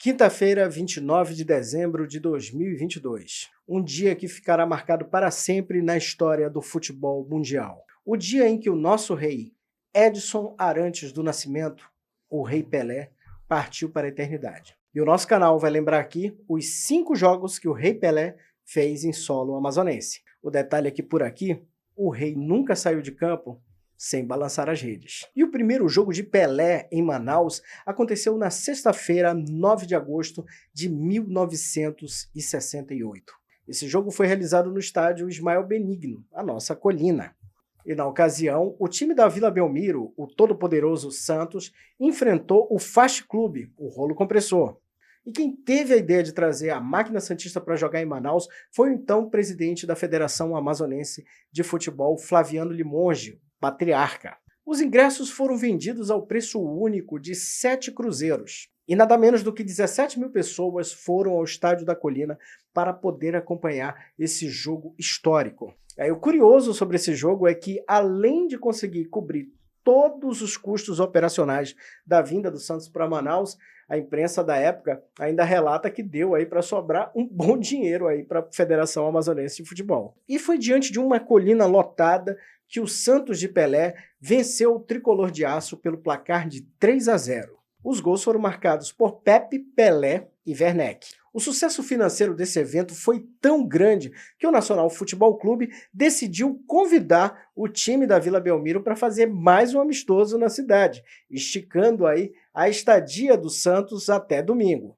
Quinta-feira, 29 de dezembro de 2022. Um dia que ficará marcado para sempre na história do futebol mundial. O dia em que o nosso rei, Edson Arantes do Nascimento, o Rei Pelé, partiu para a eternidade. E o nosso canal vai lembrar aqui os 5 jogos que o Rei Pelé fez em solo amazonense. O detalhe é que por aqui, o rei nunca saiu de campo sem balançar as redes. E o primeiro jogo de Pelé em Manaus aconteceu na sexta-feira, 9 de agosto de 1968. Esse jogo foi realizado no estádio Ismael Benigno, a nossa colina. E na ocasião, o time da Vila Belmiro, o todo-poderoso Santos, enfrentou o Fast Club, o Rolo Compressor. E quem teve a ideia de trazer a máquina santista para jogar em Manaus foi o então presidente da Federação Amazonense de Futebol, Flaviano Limonge, patriarca. Os ingressos foram vendidos ao preço único de 7 cruzeiros. E nada menos do que 17 mil pessoas foram ao Estádio da Colina para poder acompanhar esse jogo histórico. O curioso sobre esse jogo é que, além de conseguir cobrir todos os custos operacionais da vinda do Santos para Manaus, a imprensa da época ainda relata que deu aí para sobrar um bom dinheiro aí para a Federação Amazonense de Futebol. E foi diante de uma colina lotada que o Santos de Pelé venceu o Tricolor de Aço pelo placar de 3-0. Os gols foram marcados por Pepe, Pelé e Werneck. O sucesso financeiro desse evento foi tão grande que o Nacional Futebol Clube decidiu convidar o time da Vila Belmiro para fazer mais um amistoso na cidade, esticando aí a estadia do Santos até domingo.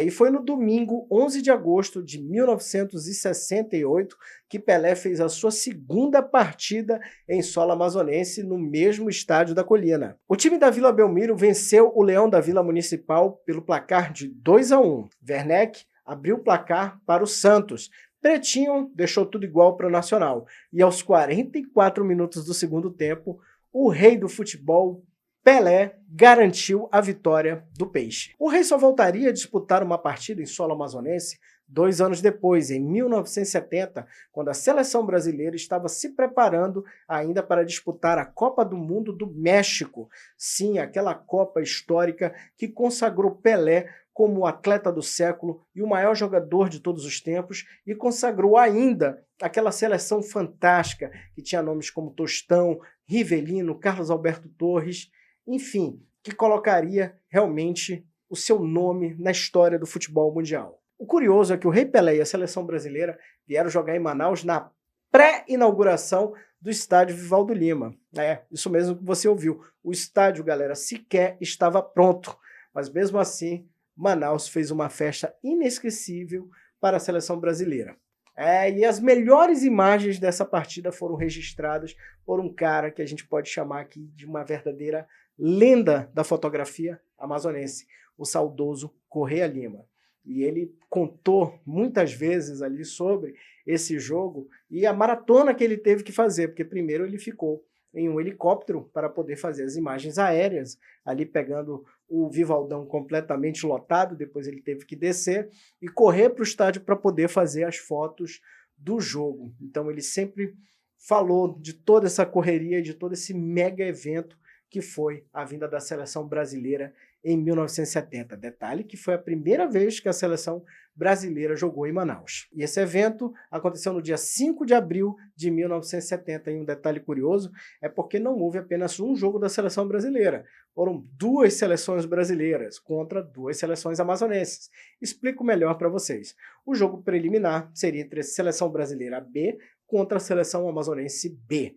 E foi no domingo, 11 de agosto de 1968, que Pelé fez a sua segunda partida em solo amazonense no mesmo estádio da Colina. O time da Vila Belmiro venceu o Leão da Vila Municipal pelo placar de 2-1. Werneck abriu o placar para o Santos. Pretinho deixou tudo igual para o Nacional. E aos 44 minutos do segundo tempo, o rei do futebol, Pelé, garantiu a vitória do Peixe. O rei só voltaria a disputar uma partida em solo amazonense 2 anos depois, em 1970, quando a seleção brasileira estava se preparando ainda para disputar a Copa do Mundo do México. Sim, aquela Copa histórica que consagrou Pelé como o atleta do século e o maior jogador de todos os tempos, e consagrou ainda aquela seleção fantástica que tinha nomes como Tostão, Rivelino, Carlos Alberto Torres, enfim, que colocaria realmente o seu nome na história do futebol mundial. O curioso é que o Rei Pelé e a seleção brasileira vieram jogar em Manaus na pré-inauguração do estádio Vivaldo Lima. Isso mesmo que você ouviu. O estádio, galera, sequer estava pronto. Mas mesmo assim, Manaus fez uma festa inesquecível para a seleção brasileira. E as melhores imagens dessa partida foram registradas por um cara que a gente pode chamar aqui de uma verdadeira lenda da fotografia amazonense, o saudoso Correia Lima. E ele contou muitas vezes ali sobre esse jogo e a maratona que ele teve que fazer, porque primeiro ele ficou em um helicóptero para poder fazer as imagens aéreas, ali pegando o Vivaldão completamente lotado, depois ele teve que descer e correr para o estádio para poder fazer as fotos do jogo. Então ele sempre falou de toda essa correria, de todo esse mega evento que foi a vinda da seleção brasileira em 1970. Detalhe que foi a primeira vez que a seleção brasileira jogou em Manaus. E esse evento aconteceu no dia 5 de abril de 1970. E um detalhe curioso é porque não houve apenas um jogo da seleção brasileira. Foram 2 seleções brasileiras contra 2 seleções amazonenses. Explico melhor para vocês. O jogo preliminar seria entre a seleção brasileira B contra a seleção amazonense B.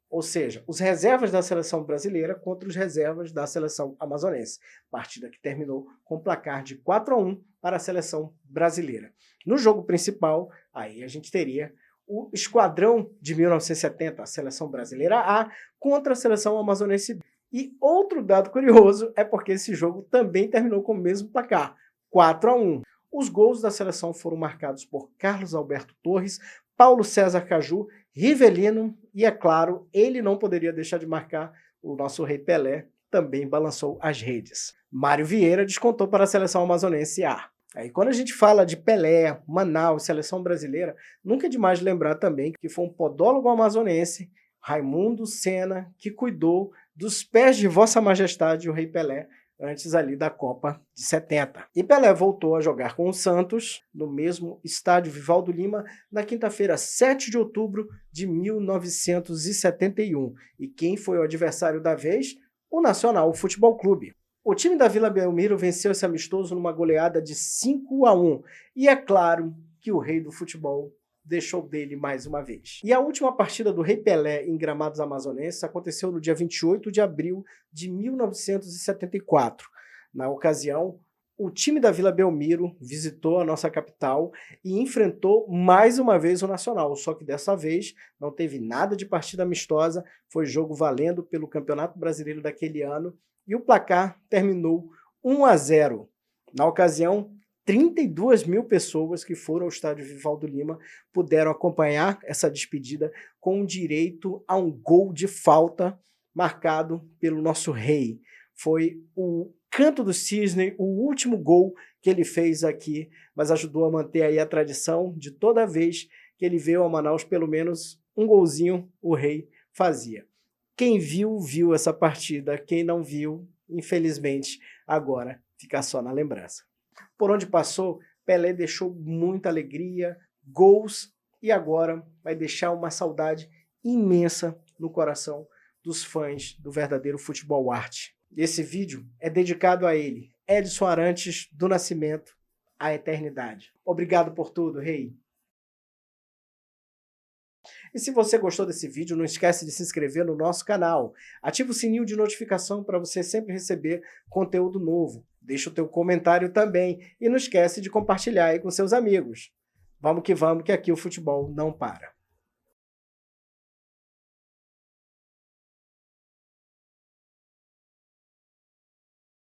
Ou seja, os reservas da seleção brasileira contra os reservas da seleção amazonense. Partida que terminou com placar de 4-1 para a seleção brasileira. No jogo principal, aí a gente teria o esquadrão de 1970, a seleção brasileira A, contra a seleção amazonense B. E outro dado curioso é porque esse jogo também terminou com o mesmo placar, 4-1. Os gols da seleção foram marcados por Carlos Alberto Torres, Paulo César Caju, Rivelino e, é claro, ele não poderia deixar de marcar o nosso Rei Pelé, também balançou as redes. Mário Vieira descontou para a seleção amazonense A. Aí quando a gente fala de Pelé, Manaus, seleção brasileira, nunca é demais lembrar também que foi um podólogo amazonense, Raimundo Senna, que cuidou dos pés de Vossa Majestade, o Rei Pelé, antes ali da Copa de 70. E Pelé voltou a jogar com o Santos no mesmo estádio Vivaldo Lima na quinta-feira, 7 de outubro de 1971. E quem foi o adversário da vez? O Nacional Futebol Clube. O time da Vila Belmiro venceu esse amistoso numa goleada de 5-1. E é claro que o rei do futebol deixou dele mais uma vez. E a última partida do Rei Pelé em Gramados Amazonenses aconteceu no dia 28 de abril de 1974. Na ocasião, o time da Vila Belmiro visitou a nossa capital e enfrentou mais uma vez o Nacional, só que dessa vez não teve nada de partida amistosa, foi jogo valendo pelo Campeonato Brasileiro daquele ano e o placar terminou 1-0. Na ocasião, 32 mil pessoas que foram ao estádio Vivaldo Lima puderam acompanhar essa despedida com direito a um gol de falta marcado pelo nosso rei. Foi o Canto do Cisne, o último gol que ele fez aqui, mas ajudou a manter aí a tradição de toda vez que ele veio a Manaus, pelo menos um golzinho o rei fazia. Quem viu, viu essa partida. Quem não viu, infelizmente, agora fica só na lembrança. Por onde passou, Pelé deixou muita alegria, gols e agora vai deixar uma saudade imensa no coração dos fãs do verdadeiro futebol arte. Esse vídeo é dedicado a ele, Edson Arantes do Nascimento, à eternidade. Obrigado por tudo, rei. E se você gostou desse vídeo, não esquece de se inscrever no nosso canal. Ativa o sininho de notificação para você sempre receber conteúdo novo. Deixa o teu comentário também e não esquece de compartilhar aí com seus amigos. Vamos que aqui o futebol não para.